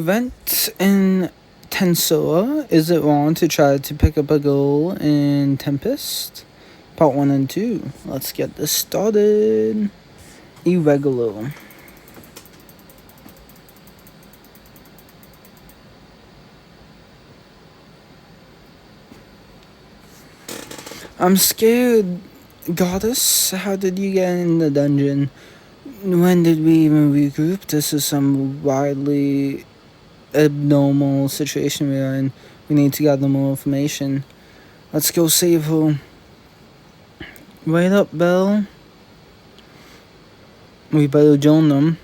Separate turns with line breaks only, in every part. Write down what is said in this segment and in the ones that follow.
event in Tensor. Is it wrong to try to pick up a goal in Tempest? Part 1 and 2. Let's get this started. Irregular. I'm scared. Goddess, how did you get in the dungeon? When did we even regroup? This is some wildly abnormal situation we are in. We need to gather more information. Let's go save her. Wait up, Belle. We better join them.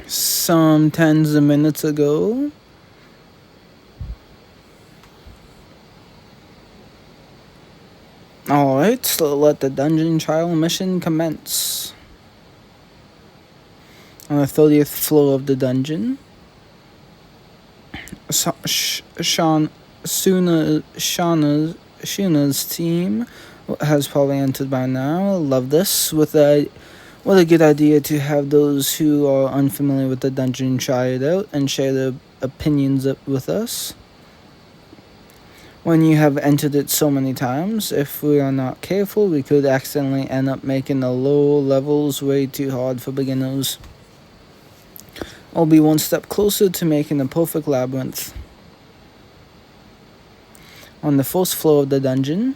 Some tens of minutes ago. Alright, so let the dungeon trial mission commence. On the 30th floor of the dungeon, Shauna's team has probably entered by now. Love this. What a good idea to have those who are unfamiliar with the dungeon try it out and share their opinions with us. When you have entered it so many times, if we are not careful, we could accidentally end up making the lower levels way too hard for beginners. I'll be one step closer to making the perfect labyrinth. On the first floor of the dungeon.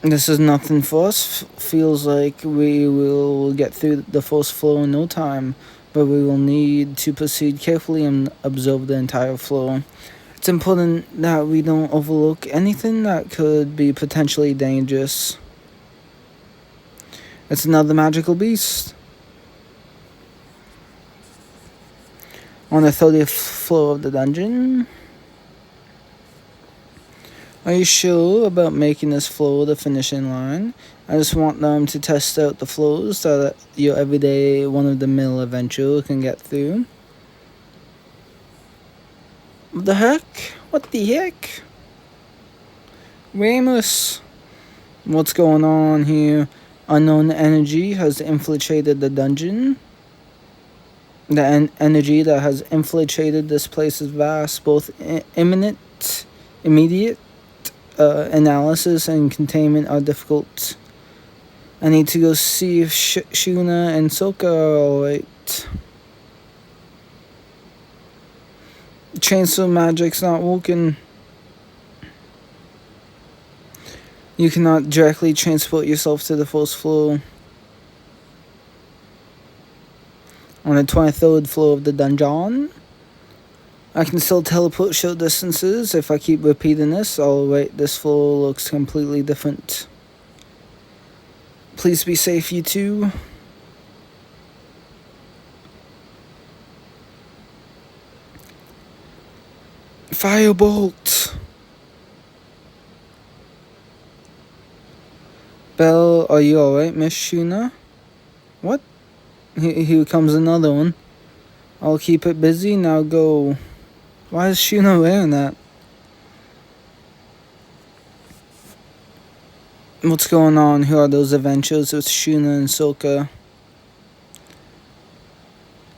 This is nothing for us. Feels like we will get through the first floor in no time, but we will need to proceed carefully and observe the entire floor. It's important that we don't overlook anything that could be potentially dangerous. It's another magical beast. On the 30th floor of the dungeon. Are you sure about making this floor the finishing line? I just want them to test out the floors so that your everyday one-of-the-mill adventurer can get through. What the heck? What the heck? Ramus! What's going on here? Unknown energy has infiltrated the dungeon. The energy that has infiltrated this place is vast, both immediate analysis and containment are difficult. I need to go see if Shuna and Soka are alright. Chainsaw magic's not working. You cannot directly transport yourself to the first floor. On the 23rd floor of the dungeon. I can still teleport short distances. If I keep repeating this, alright, this floor looks completely different. Please be safe, you two. Firebolt! Belle, are you alright, Miss Shuna? What? Here comes another one. I'll keep it busy, now go. Why is Shuna wearing that? What's going on? Who are those adventures with Shuna and Soka?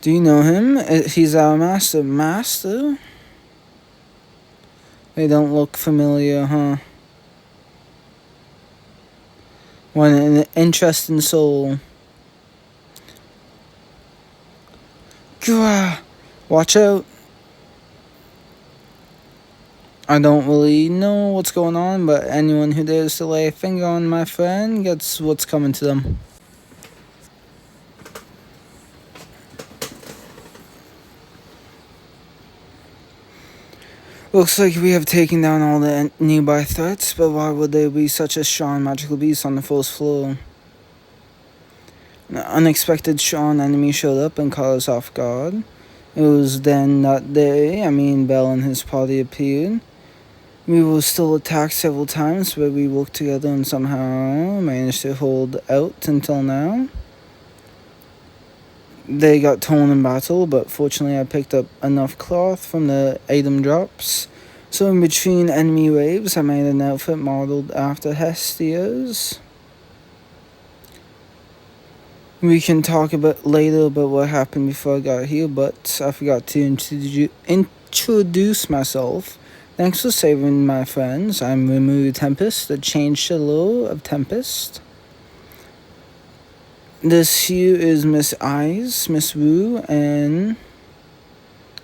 Do you know him? He's our master. Master? They don't look familiar, huh? What an interesting soul. Gah! Watch out. I don't really know what's going on, but anyone who dares to lay a finger on my friend gets what's coming to them. Looks like we have taken down all the nearby threats, but why would there be such a strong magical beast on the first floor? An unexpected strong enemy showed up and caught us off guard. It was then that day, Belle and his party appeared. We were still attacked several times, but we worked together and somehow managed to hold out until now. They got torn in battle, but fortunately I picked up enough cloth from the item drops. So in between enemy waves, I made an outfit modeled after Hestia's. We can talk about later about what happened before I got here, but I forgot to introduce myself. Thanks for saving my friends. I'm Remove Tempest, the Chancellor of Tempest. This here is Miss Eyes, Miss Wu, and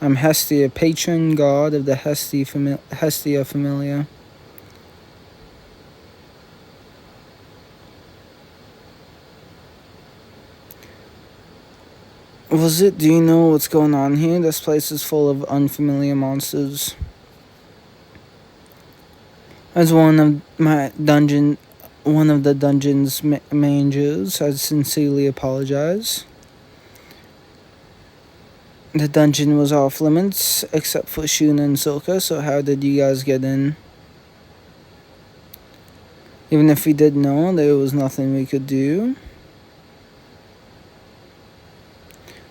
I'm Hestia, patron god of the Hestia Familia. Do you know what's going on here? This place is full of unfamiliar monsters. As one of the dungeon's managers, I sincerely apologize. The dungeon was off limits, except for Shuna and Soka, so how did you guys get in? Even if we did know, there was nothing we could do.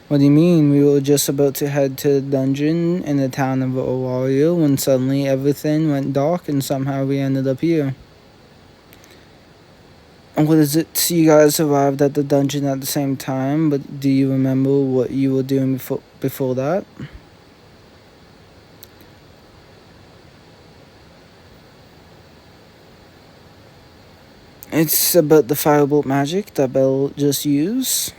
What do you mean? We were just about to head to the dungeon in the town of Owario when suddenly everything went dark and somehow we ended up here. And what is it? You guys arrived at the dungeon at the same time, but do you remember what you were doing before that? It's about the firebolt magic that Belle just used.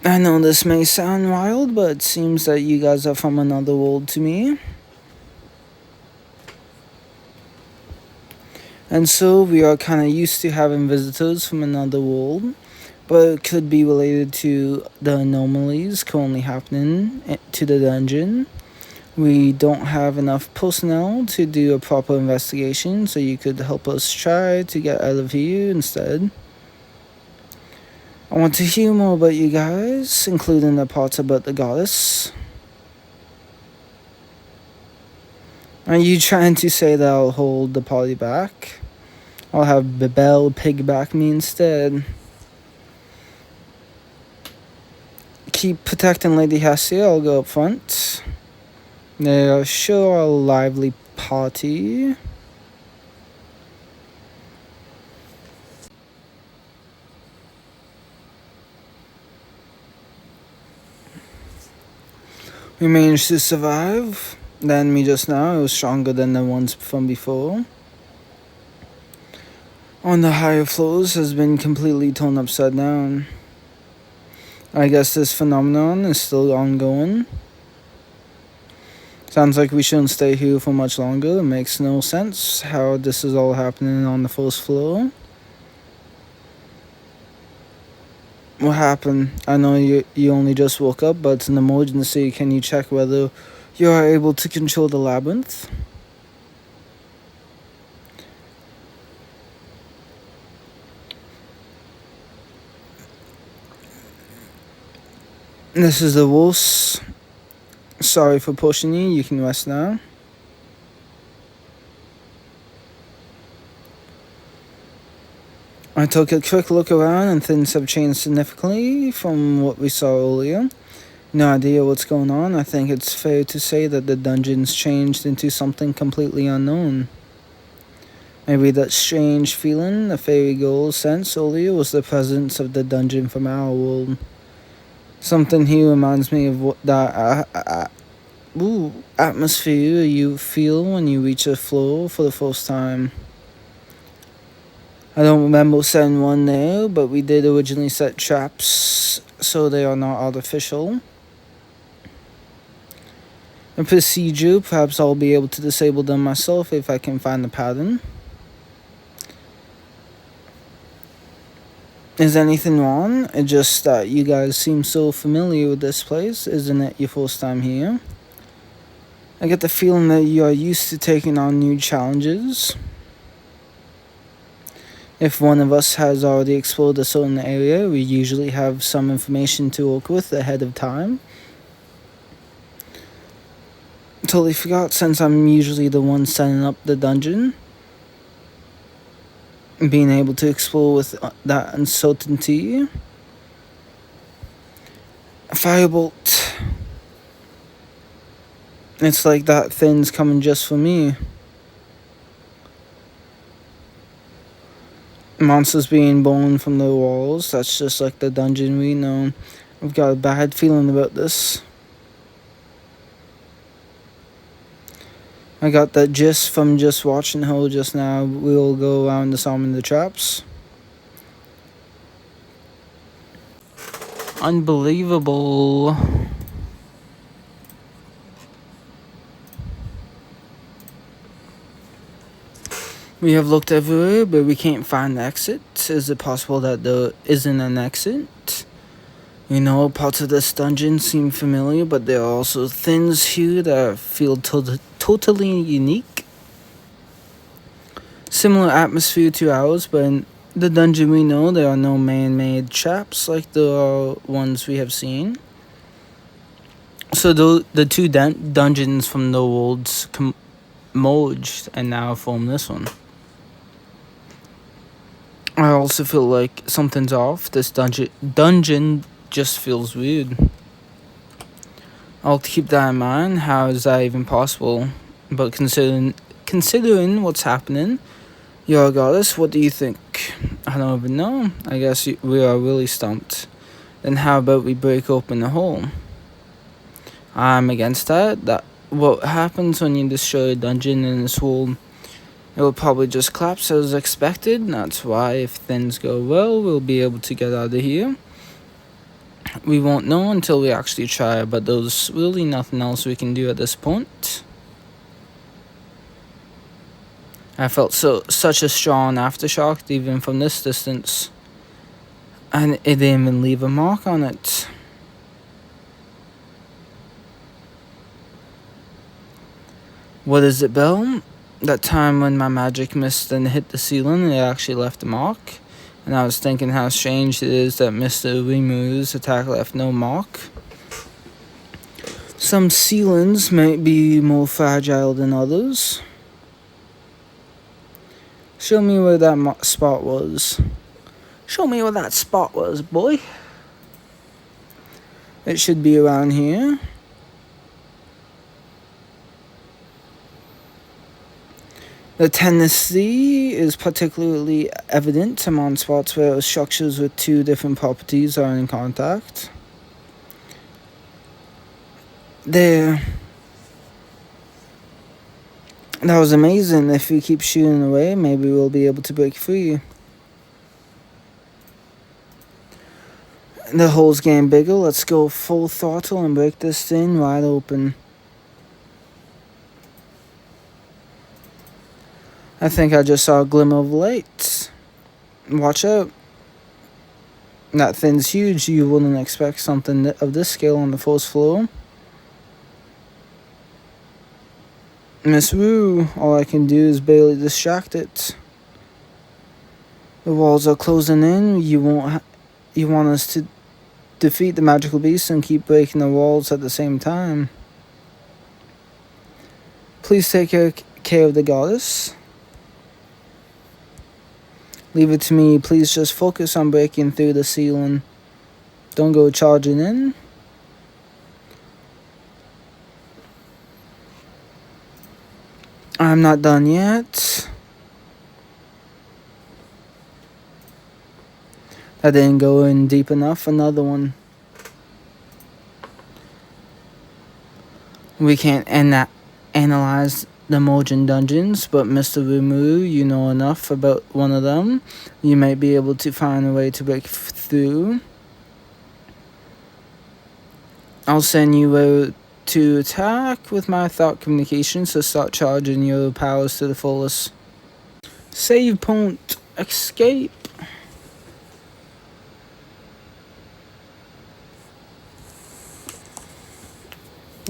I know this may sound wild, but it seems that you guys are from another world to me. And so we are kind of used to having visitors from another world, but it could be related to the anomalies currently happening to the dungeon. We don't have enough personnel to do a proper investigation, so you could help us try to get out of here instead. I want to hear more about you guys, including the parts about the goddess. Are you trying to say that I'll hold the party back? I'll have Belle piggyback me instead. Keep protecting Lady Hestia, I'll go up front. They are sure a lively party. We managed to survive. The enemy just now was stronger than the ones from before. On the higher floors has been completely turned upside down. I guess this phenomenon is still ongoing. Sounds like we shouldn't stay here for much longer. It makes no sense how this is all happening on the first floor. What happened? I know you only just woke up, but it's an emergency. Can you check whether you are able to control the labyrinth? This is the worst. Sorry for pushing you. You can rest now. I took a quick look around and things have changed significantly from what we saw earlier. No idea what's going on. I think it's fair to say that the dungeon's changed into something completely unknown. Maybe that strange feeling the fairy girl sensed earlier was the presence of the dungeon from our world. Something here reminds me of what that atmosphere you feel when you reach a floor for the first time. I don't remember setting one there, but we did originally set traps, so they are not artificial. A procedure, perhaps I'll be able to disable them myself if I can find the pattern. Is anything wrong? It's just that you guys seem so familiar with this place. Isn't it your first time here? I get the feeling that you are used to taking on new challenges. If one of us has already explored a certain area, we usually have some information to work with ahead of time. Totally forgot, since I'm usually the one setting up the dungeon. Being able to explore with that uncertainty. Firebolt. It's like that thing's coming just for me. monsters being born from the walls. That's just like the dungeon we know. I've got a bad feeling about this. I got that gist from just watching Ho just now. We'll go around to summon the traps. Unbelievable. We have looked everywhere, but we can't find the exit. Is it possible that there isn't an exit? You know, parts of this dungeon seem familiar, but there are also things here that feel totally unique. Similar atmosphere to ours, but in the dungeon we know, there are no man-made traps like the ones we have seen. So the two dungeons from the worlds merged and now form this one. I also feel like something's off. This dungeon just feels weird. I'll keep that in mind. How is that even possible? But considering what's happening, you're a goddess, what do you think? I don't even know. I guess we are really stumped. Then how about we break open the hole? I'm against that. That what happens when you destroy a dungeon in this world? It will probably just collapse as expected. That's why if things go well, we'll be able to get out of here. We won't know until we actually try, but there's really nothing else we can do at this point. I felt such a strong aftershock even from this distance. And it didn't even leave a mark on it. What is it, Belle? That time when my magic missed and hit the ceiling, it actually left a mark. And I was thinking how strange it is that Mr. Rimuru's attack left no mark. Some ceilings might be more fragile than others. Show me where that spot was. Show me where that spot was, boy. It should be around here. The tendency is particularly evident among spots where structures with two different properties are in contact. There. That was amazing. If we keep shooting away, maybe we'll be able to break free. The hole's getting bigger. Let's go full throttle and break this thing wide open. I think I just saw a glimmer of light. Watch out. That thing's huge. You wouldn't expect something of this scale on the first floor. Miss Wu, all I can do is barely distract it. The walls are closing in. You want us to defeat the magical beast and keep breaking the walls at the same time. Please take care of the goddess. Leave it to me. Please just focus on breaking through the ceiling. Don't go charging in. I'm not done yet. That didn't go in deep enough. Another one. We can't analyze the Mojin dungeons, but Mr. Rimuru, you know enough about one of them. You might be able to find a way to break through. I'll send you where to attack with my thought communication, so start charging your powers to the fullest. Save point. Escape.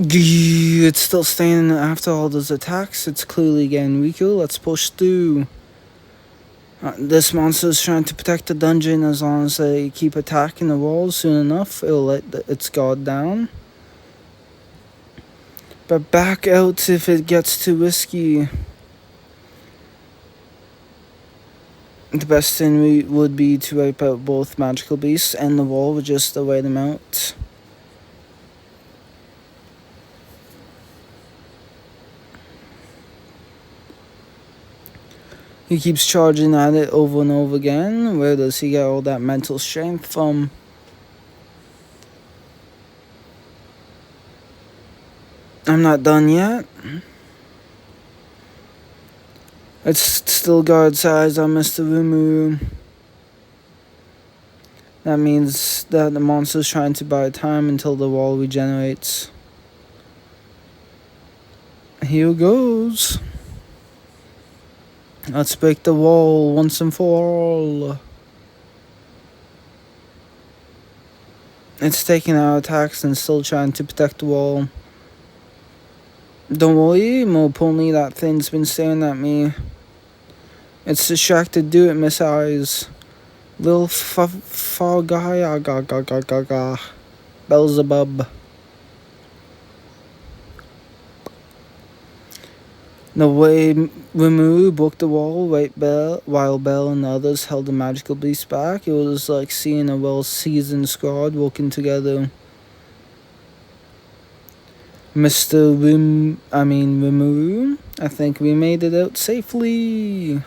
It's still standing after all those attacks. It's clearly getting weaker. Let's push through. This monster is trying to protect the dungeon. As long as they keep attacking the walls, soon enough it'll let its guard down. But back out if it gets too risky. The best thing would be to wipe out both magical beasts and the wall with just to wait them out. He keeps charging at it over and over again. Where does he get all that mental strength from? I'm not done yet. It's still guard's eyes on Mr. Rumu. That means that the monster's trying to buy time until the wall regenerates. Here goes. Let's break the wall once and for all. It's taking our attacks and still trying to protect the wall. Don't worry, more importantly, that thing's been staring at me. It's distracted. Do it, Miss Eyes. Little far guy, Beelzebub. The way Rimu broke the wall while Bell and others held the magical beast back, it was like seeing a well-seasoned squad working together. Mr. Rimu, I think we made it out safely.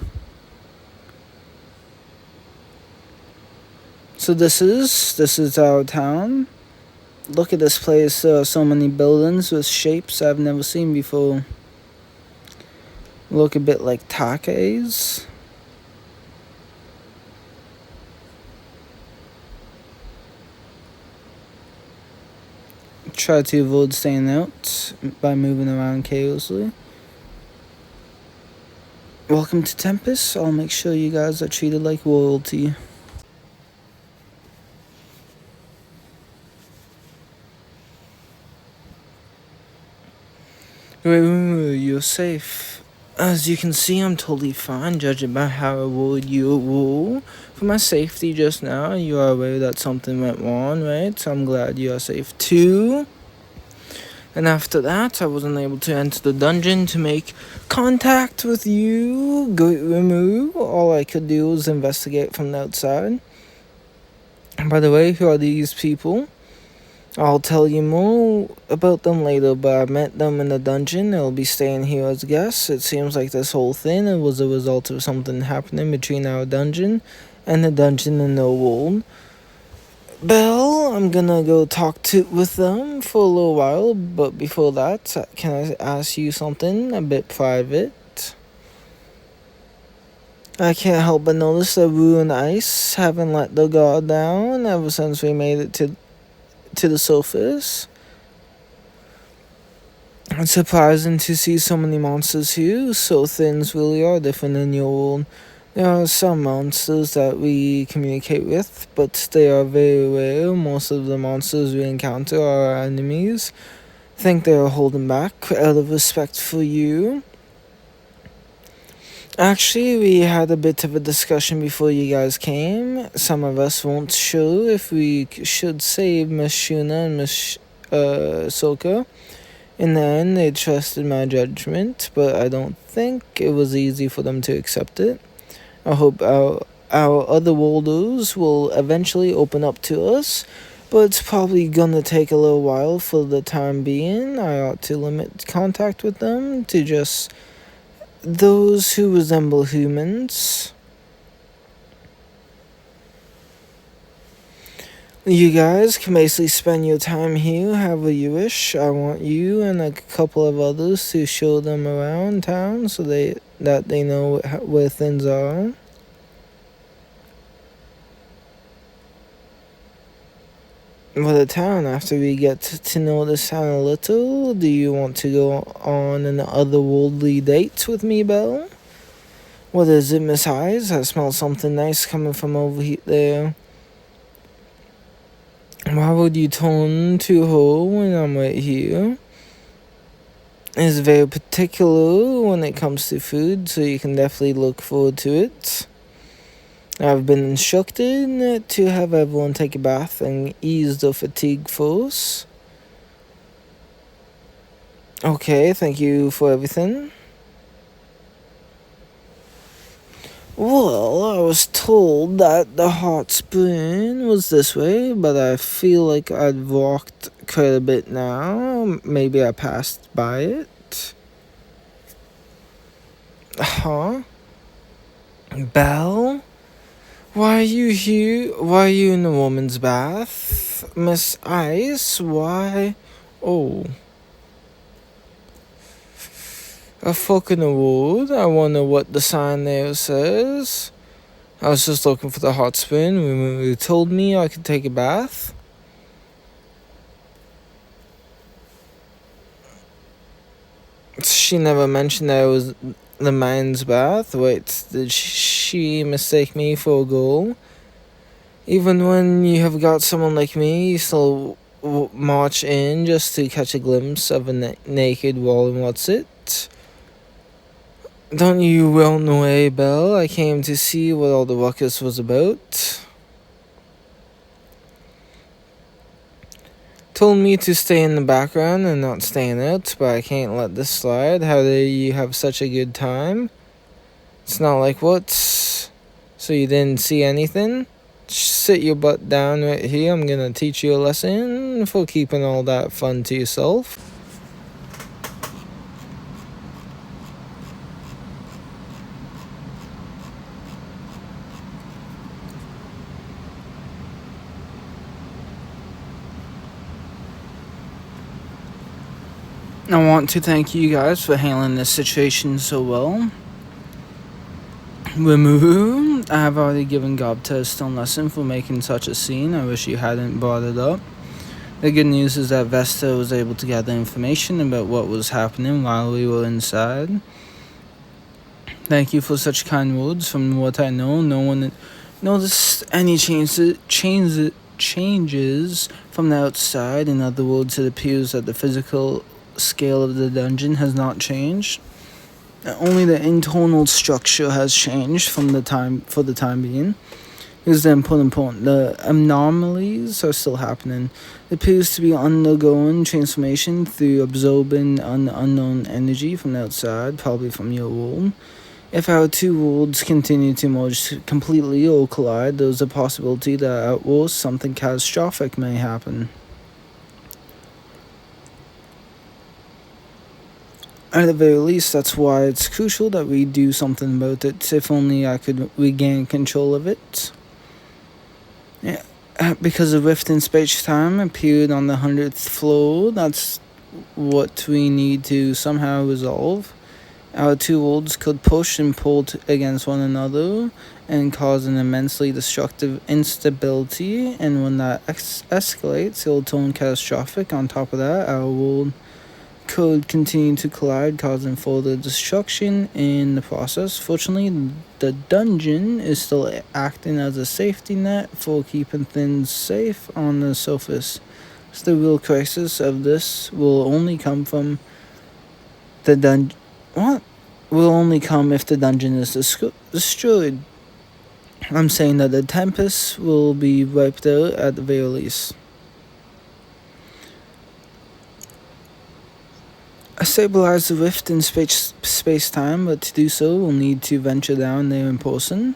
So this is our town. Look at this place. There are so many buildings with shapes I've never seen before. Look a bit like takes. Try to avoid staying out by moving around chaotically. Welcome to Tempest. I'll make sure you guys are treated like royalty. You're safe. As you can see, I'm totally fine, judging by how I ruled you rule. For my safety just now, you are aware that something went wrong, right? So I'm glad you are safe too. And after that, I wasn't able to enter the dungeon to make contact with you. Remove. All I could do was investigate from the outside. And by the way, who are these people? I'll tell you more about them later, but I met them in the dungeon. They'll be staying here as guests. It seems like this whole thing was a result of something happening between our dungeon and the dungeon in the world. Bell, I'm gonna go talk with them for a little while, but before that, can I ask you something a bit private? I can't help but notice that Rue and Ice haven't let the guard down ever since we made it to the surface. It's surprising to see so many monsters here, so things really are different in your world. There are some monsters that we communicate with, but they are very rare. Most of the monsters we encounter are our enemies. I think they are holding back out of respect for you. Actually, we had a bit of a discussion before you guys came. Some of us weren't sure if we should save Miss Shuna and Miss Soka. In the end, they trusted my judgment, but I don't think it was easy for them to accept it. I hope our other worlders will eventually open up to us, but it's probably gonna take a little while. For the time being, I ought to limit contact with them to just those who resemble humans. You guys can basically spend your time here however you wish. I want you and a couple of others to show them around town so that they know where things are. Well, the town, after we get to know this town a little, do you want to go on an otherworldly date with me, Belle? What is it, Miss Eyes? I smell something nice coming from over there. Why would you turn to her when I'm right here? It's very particular when it comes to food, so you can definitely look forward to it. I've been instructed to have everyone take a bath and ease the fatigue first. Okay, thank you for everything. Well, I was told that the hot spring was this way, but I feel like I've walked quite a bit now. Maybe I passed by it. Huh? Belle? Why are you here? Why are you in the woman's bath? Miss Ice, why? Oh. A fork in the wood? I wonder what the sign there says. I was just looking for the hot spring when you told me I could take a bath. She never mentioned that it was the man's bath. Wait, did she mistake me for a girl? Even when you have got someone like me, you still march in just to catch a glimpse of a naked wall and what's it? Don't you run away, Belle. I came to see what all the ruckus was about. Told me to stay in the background and not stand out, but I can't let this slide. How did you have such a good time? It's not like what? So you didn't see anything? Sit your butt down right here. I'm gonna teach you a lesson for keeping all that fun to yourself. I want to thank you guys for handling this situation so well. Remove. I have already given Gobta a stone lesson for making such a scene. I wish you hadn't brought it up. The good news is that Vesta was able to gather information about what was happening while we were inside. Thank you for such kind words. From what I know, no one noticed any changes from the outside. In other words, it appears that the physical scale of the dungeon has not changed. Only the internal structure has changed for the time being. Here's the important point. The anomalies are still happening. It appears to be undergoing transformation through absorbing unknown energy from the outside, probably from your world. If our two worlds continue to merge completely or collide, there's a possibility that at worst something catastrophic may happen. At the very least, that's why it's crucial that we do something about it. If only I could regain control of it. Yeah, because a rift in space-time appeared on the 100th floor, that's what we need to somehow resolve. Our two worlds could push and pull against one another and cause an immensely destructive instability, and when that escalates, it'll turn catastrophic. On top of that, our world could continue to collide, causing further destruction in the process. Fortunately, the dungeon is still acting as a safety net for keeping things safe on the surface. So the real crisis of this will only come from the dungeon. What? Will only come if the dungeon is destroyed. I'm saying that the Tempest will be wiped out at the very least. Stabilize the rift in space-time, but to do so, we'll need to venture down there in person.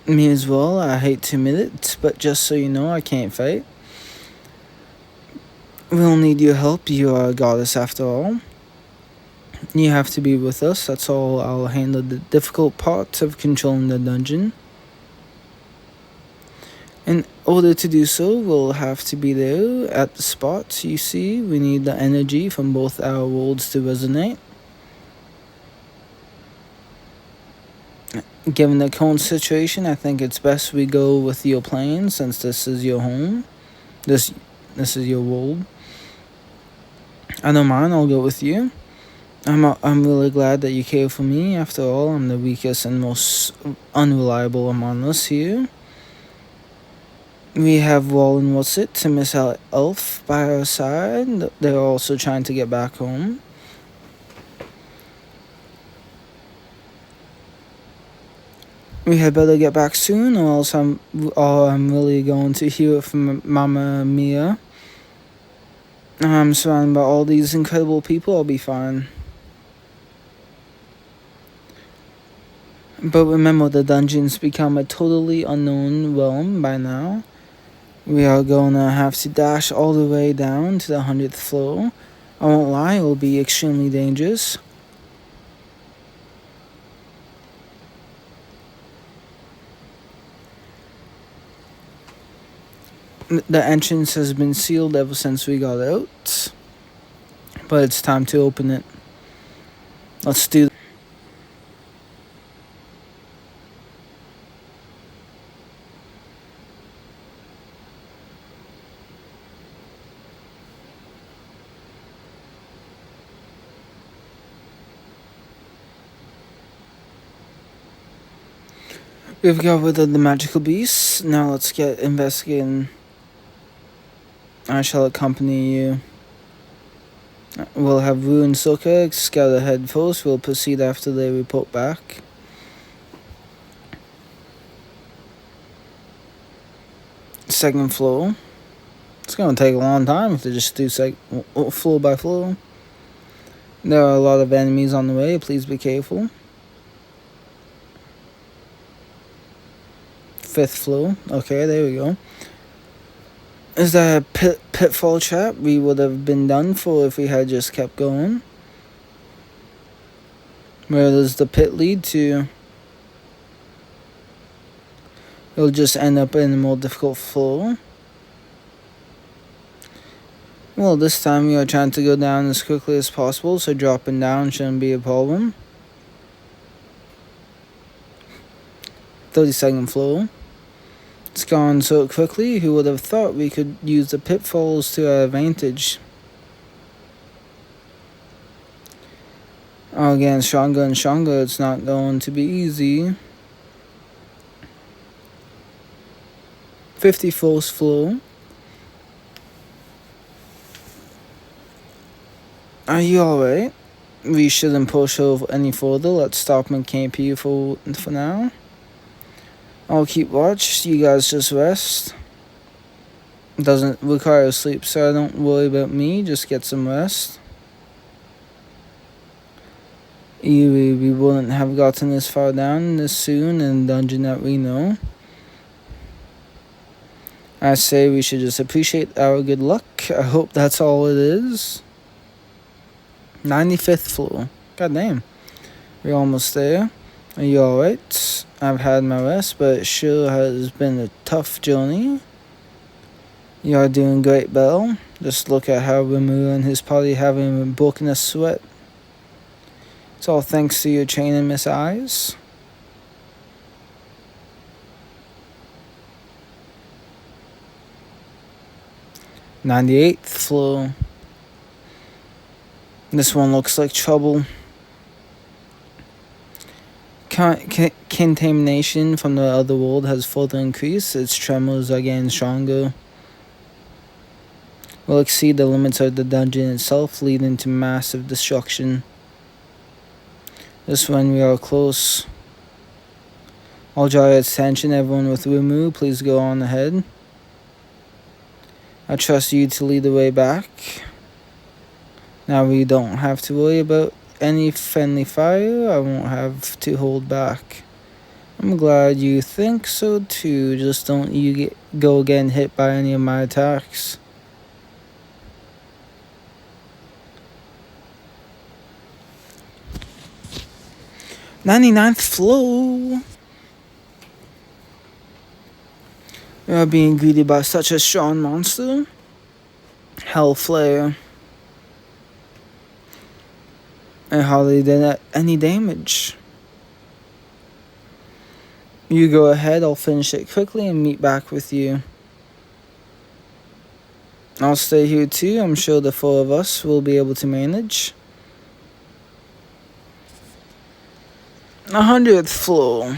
Me as well, I hate to admit it, but just so you know, I can't fight. We'll need your help. You are a goddess after all. You have to be with us, that's all. I'll handle the difficult part of controlling the dungeon. In order to do so, we'll have to be there at the spots you see. We need the energy from both our worlds to resonate. Given the current situation, I think it's best we go with your plane since this is your home. This is your world. I don't mind, I'll go with you. I'm really glad that you care for me. After all, I'm the weakest and most unreliable among us here. We have Wall and What's It to Miss Elf by our side. They're also trying to get back home. We had better get back soon, or else I'm really going to hear it from Mama Mia. I'm surrounded by all these incredible people. I'll be fine. But remember, the dungeon's become a totally unknown realm by now. We are gonna have to dash all the way down to the 100th floor. I won't lie, it will be extremely dangerous. The entrance has been sealed ever since we got out, but it's time to open it. Let's do. We've got rid of the magical beasts. Now let's get investigating. I shall accompany you. We'll have Rue and Soka scout ahead first. We'll proceed after they report back. Second floor. It's gonna take a long time if they just do floor by floor. There are a lot of enemies on the way. Please be careful. Fifth floor. Okay, there we go. Is that a pitfall trap we would have been done for if we had just kept going? Where does the pit lead to? It'll just end up in a more difficult floor. Well, this time we are trying to go down as quickly as possible, so dropping down shouldn't be a problem. 32nd floor. It's gone so quickly, who would have thought we could use the pitfalls to our advantage? Oh, again, stronger and stronger, it's not going to be easy. 54th floor. Are you alright? We shouldn't push over any further. Let's stop and camp here for now. I'll keep watch. You guys just rest. Doesn't require sleep, so don't worry about me. Just get some rest. We wouldn't have gotten this far down this soon in the dungeon that we know. I say we should just appreciate our good luck. I hope that's all it is. 95th floor. God damn. We're almost there. Are you alright? I've had my rest, but it sure has been a tough journey. You are doing great, Belle. Just look at how Rimu and his party haven't been broken a sweat. It's all thanks to your training, Miss Eyes. '98th floor. This one looks like trouble. Contamination from the other world has further increased. Its tremors are getting stronger. Will exceed the limits of the dungeon itself, leading to massive destruction. Just when we are close. I'll draw your attention, everyone with Rimu. Please go on ahead. I trust you to lead the way back. Now we don't have to worry about any friendly fire. I won't have to hold back. I'm glad you think so too. Just don't you go getting hit by any of my attacks. '99th floor. We are being greeted by such a strong monster. Hellflare. I hardly did any damage. You go ahead, I'll finish it quickly and meet back with you. I'll stay here too. I'm sure the four of us will be able to manage. 100th floor.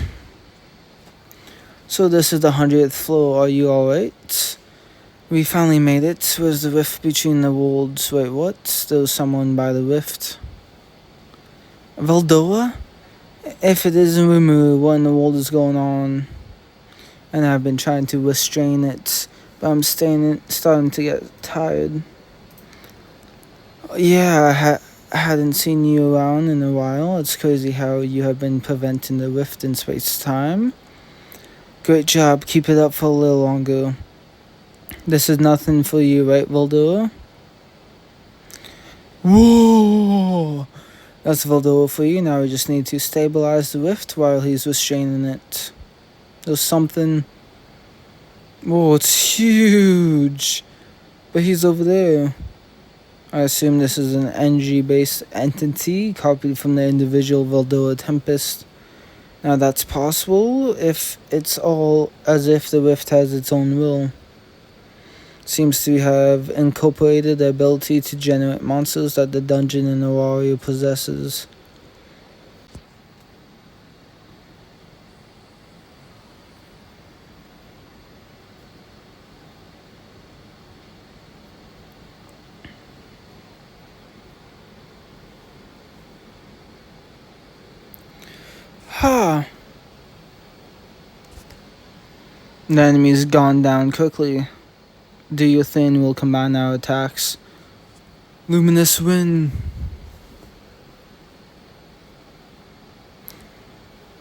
So this is the 100th floor. Are you alright? We finally made it. Where's the rift between the worlds? Wait, what? There was someone by the rift. Valdoa? If it isn't removed, what in the world is going on? And I've been trying to restrain it, but I'm starting to get tired. Yeah, I hadn't seen you around in a while. It's crazy how you have been preventing the rift in space-time. Great job. Keep it up for a little longer. This is nothing for you, right, Valdoa? Whoa! That's Valdoa for you. Now we just need to stabilize the rift while he's restraining it. There's something Whoa, it's huge. But he's over there. I assume this is an NG-based entity copied from the individual Valdoa Tempest. Now that's possible if it's all as if the rift has its own will. Seems to have incorporated the ability to generate monsters that the dungeon in Auraria possesses. Ha! The enemy's gone down quickly. Do your thing, we'll combine our attacks. Luminous wind.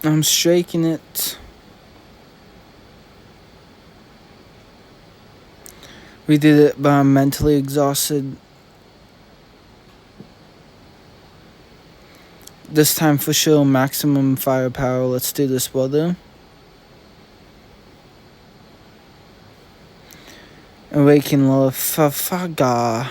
I'm shaking it. We did it, but I'm mentally exhausted. This time for sure, maximum firepower. Let's do this, brother. Awaken Lord Fafaga.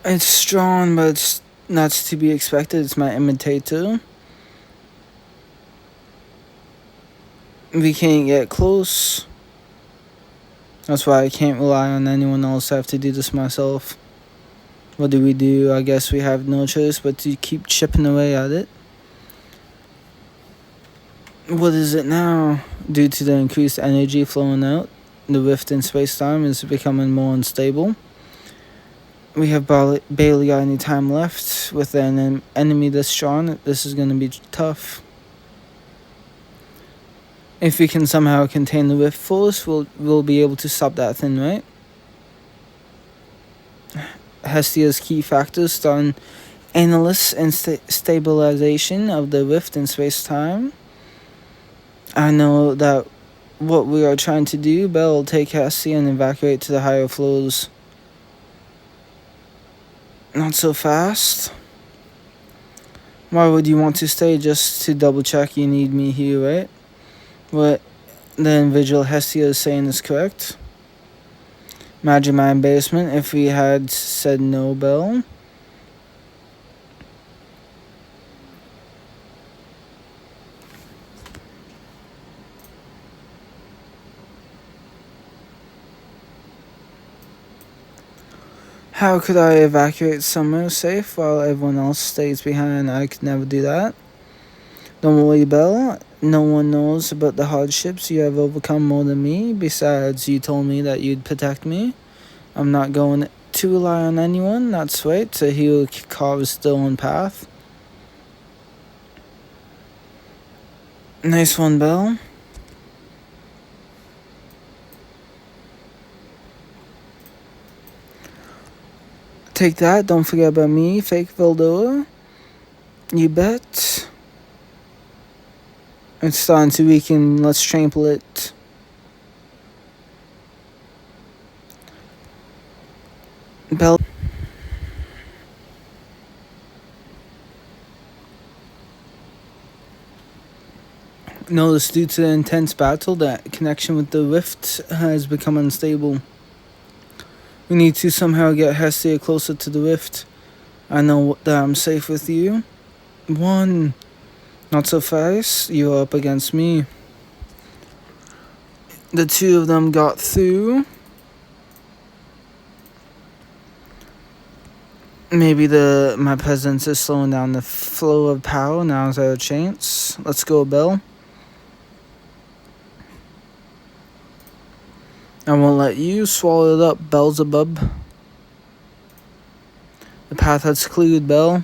It's strong, but it's not to be expected. It's my imitator. We can't get close. That's why I can't rely on anyone else. I have to do this myself. What do? I guess we have no choice but to keep chipping away at it. What is it now? Due to the increased energy flowing out, the rift in space-time is becoming more unstable. We have barely got any time left. With an enemy this strong, this is going to be tough. If we can somehow contain the rift force, we'll be able to stop that thing, right? Hestia's key factors starting analysis and stabilization of the rift in space-time. I know that what we are trying to do, Bell will take Hestia and evacuate to the higher floors. Not so fast. Why would you want to stay? Just to double check you need me here, right? What the individual Hestia is saying is correct. Imagine my embarrassment if we had said no, Bell. How could I evacuate somewhere safe while everyone else stays behind? I could never do that. Don't worry, Belle. No one knows about the hardships you have overcome more than me. Besides, you told me that you'd protect me. I'm not going to rely on anyone. That's right. So he'll carve his own path. Nice one, Belle. Take that. Don't forget about me, fake Vildor. You bet. It's starting to weaken. Let's trample it. Bell. Notice due to the intense battle, that connection with the rift has become unstable. We need to somehow get Hestia closer to the rift. I know that I'm safe with you. One. Not so fast. You're up against me. The two of them got through. Maybe my presence is slowing down the flow of power. Now's our chance. Let's go, Bell. I won't let you swallow it up, Beelzebub. The path has cleared, Bell.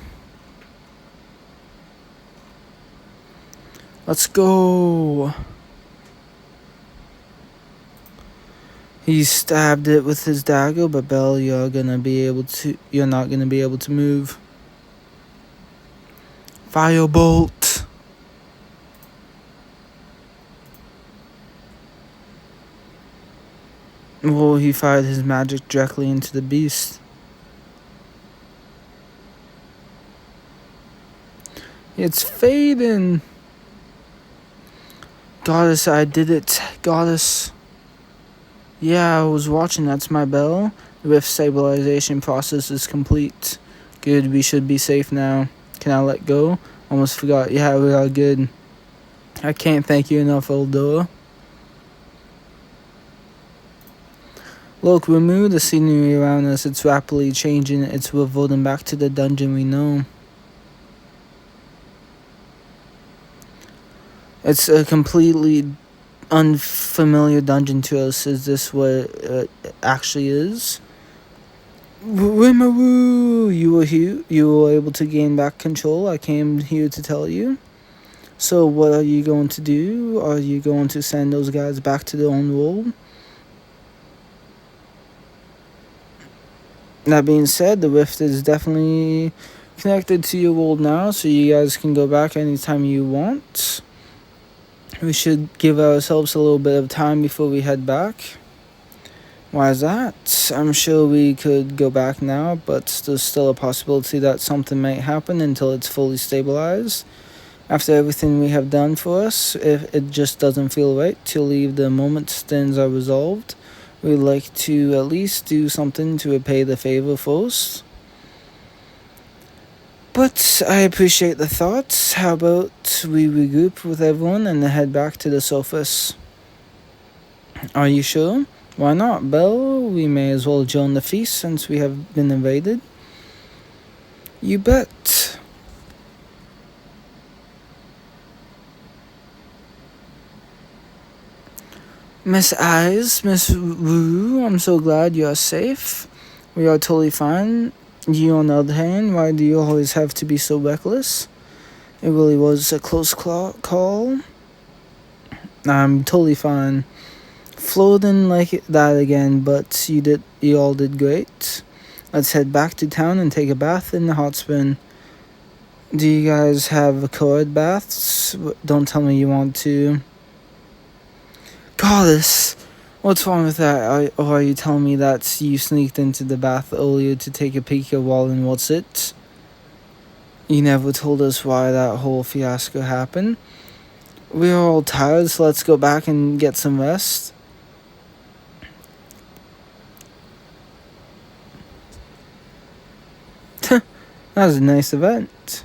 Let's go. He stabbed it with his dagger, but Bell, you're not gonna be able to move. Firebolt. Whoa, he fired his magic directly into the beast. It's fading. Goddess, I did it. Goddess. Yeah, I was watching. That's my bell. The rift stabilization process is complete. Good, we should be safe now. Can I let go? Almost forgot. Yeah, we are good. I can't thank you enough, Eldora. Look, remove the scenery around us. It's rapidly changing. It's revolting back to the dungeon we know. It's a completely unfamiliar dungeon to us. Is this what it actually is? Rimmeroo! You were here. You were able to gain back control. I came here to tell you. So what are you going to do? Are you going to send those guys back to their own world? That being said, the rift is definitely connected to your world now, so you guys can go back anytime you want. We should give ourselves a little bit of time before we head back. Why is that? I'm sure we could go back now, but there's still a possibility that something might happen until it's fully stabilized. After everything we have done for us, if it just doesn't feel right to leave the moment things are resolved, we'd like to at least do something to repay the favor first. But I appreciate the thoughts. How about we regroup with everyone and head back to the surface? Are you sure? Why not, Belle? We may as well join the feast since we have been invaded. You bet. Miss Eyes, Miss Wu, I'm so glad you are safe. We are totally fine. You, on the other hand, why do you always have to be so reckless? It really was a close call. I'm totally fine. Floating like that again, but you all did great. Let's head back to town and take a bath in the hot spring. Do you guys have co-ed baths? Don't tell me you want to. Goddess, what's wrong with that? Or are you telling me that you sneaked into the bath earlier to take a peek at Wallen What's It? You never told us why that whole fiasco happened. We're all tired, so let's go back and get some rest. That was a nice event.